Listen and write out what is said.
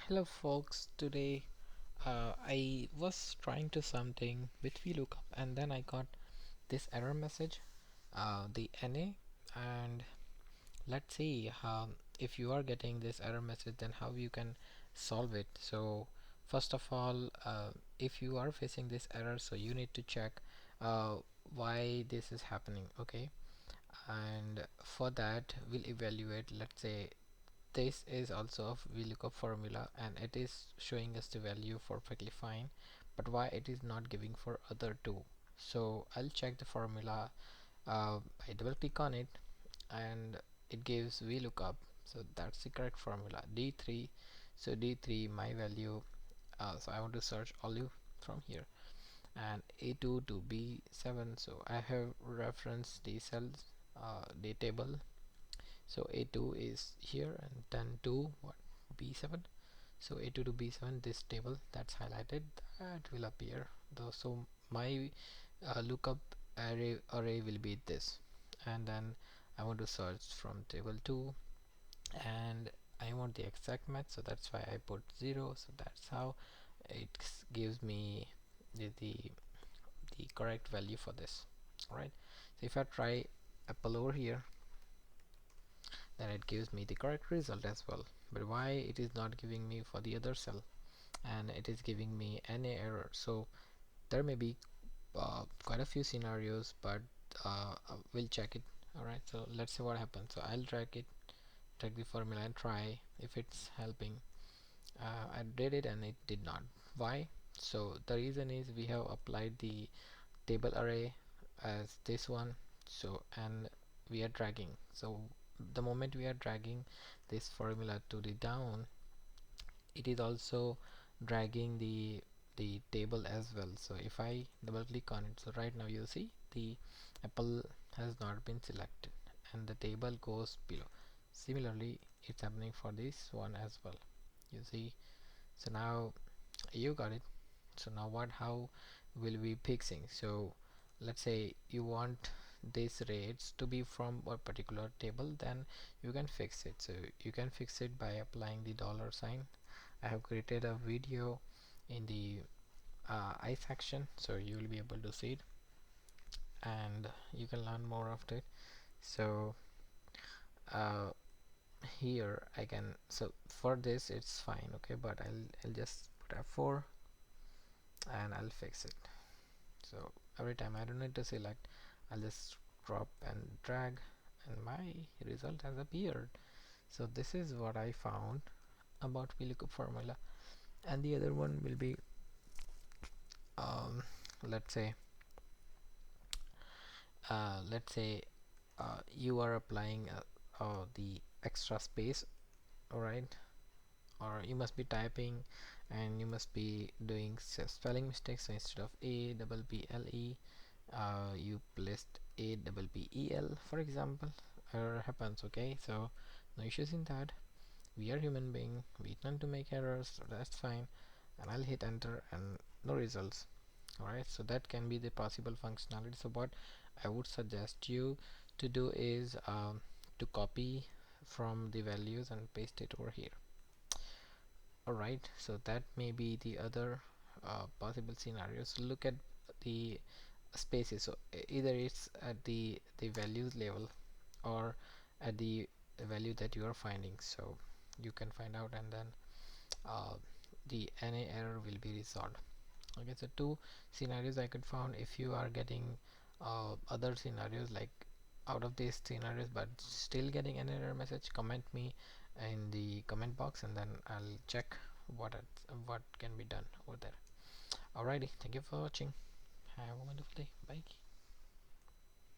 Hello folks, today I was trying to something with VLOOKUP and then I got this error message, the NA, and let's see if you are getting this error message, then how you can solve it. So first of all, if you are facing this error, so you need to check uh, why this is happening, okay? And for that we'll evaluate. Let's say this is also a VLOOKUP formula and it is showing us the value perfectly fine, but why it is not giving for other two. So I'll check the formula. I double click on it and it gives VLOOKUP, so that's the correct formula, D3. So D3 my value, so I want to search all from here, and A2 to B7. So I have referenced the cells, the table. So A2 is here and then to what, B7. So A2 to B7, this table that's highlighted, that will appear though. So my lookup array will be this, and then I want to search from table 2 and I want the exact match, so that's why I put 0. So that's how it gives me the correct value for this. Alright, so if I try Apple over here, then it gives me the correct result as well. But why it is not giving me for the other cell and it is giving me NA error? So there may be quite a few scenarios, but we'll check it. Alright, so let's see what happens. So I'll drag the formula and try if it's helping. I did it and it did not. Why? So the reason is we have applied the table array as this one, so and we are dragging. So the moment we are dragging this formula to the down, it is also dragging the table as well. So if I double click on it, so right now you see the Apple has not been selected and the table goes below. Similarly it's happening for this one as well, you see. So now you got it. So now how will we fixing? So let's say you want these rates to be from a particular table, then you can fix it. So you can fix it by applying the dollar sign. I have created a video in the I section, so you will be able to see it and you can learn more of it. So uh, here I can, so for this it's fine, okay, but I'll just put F4 and I'll fix it. So every time I don't need to select, I'll just drop and drag and my result has appeared. So this is what I found about VLOOKUP formula. And the other one will be, um, let's say you are applying the extra space, alright, or you must be typing and you must be doing spelling mistakes. So instead of A double B L E, you placed A double B E L, for example. Error happens, okay, so no issues in that. We are human being, we tend to make errors, so that's fine. And I'll hit enter and no results. Alright, so that can be the possible functionality. So what I would suggest you to do is to copy from the values and paste it over here. Alright, so that may be the other possible scenarios. Look at the spaces. So either it's at the values level or at the value that you are finding, so you can find out, and then uh, the NA error will be resolved. Okay, so two scenarios I could found. If you are getting other scenarios like out of these scenarios but still getting an error message, comment me in the comment box and then I'll check what can be done over there. Alrighty, thank you for watching. Have a wonderful day. Bye.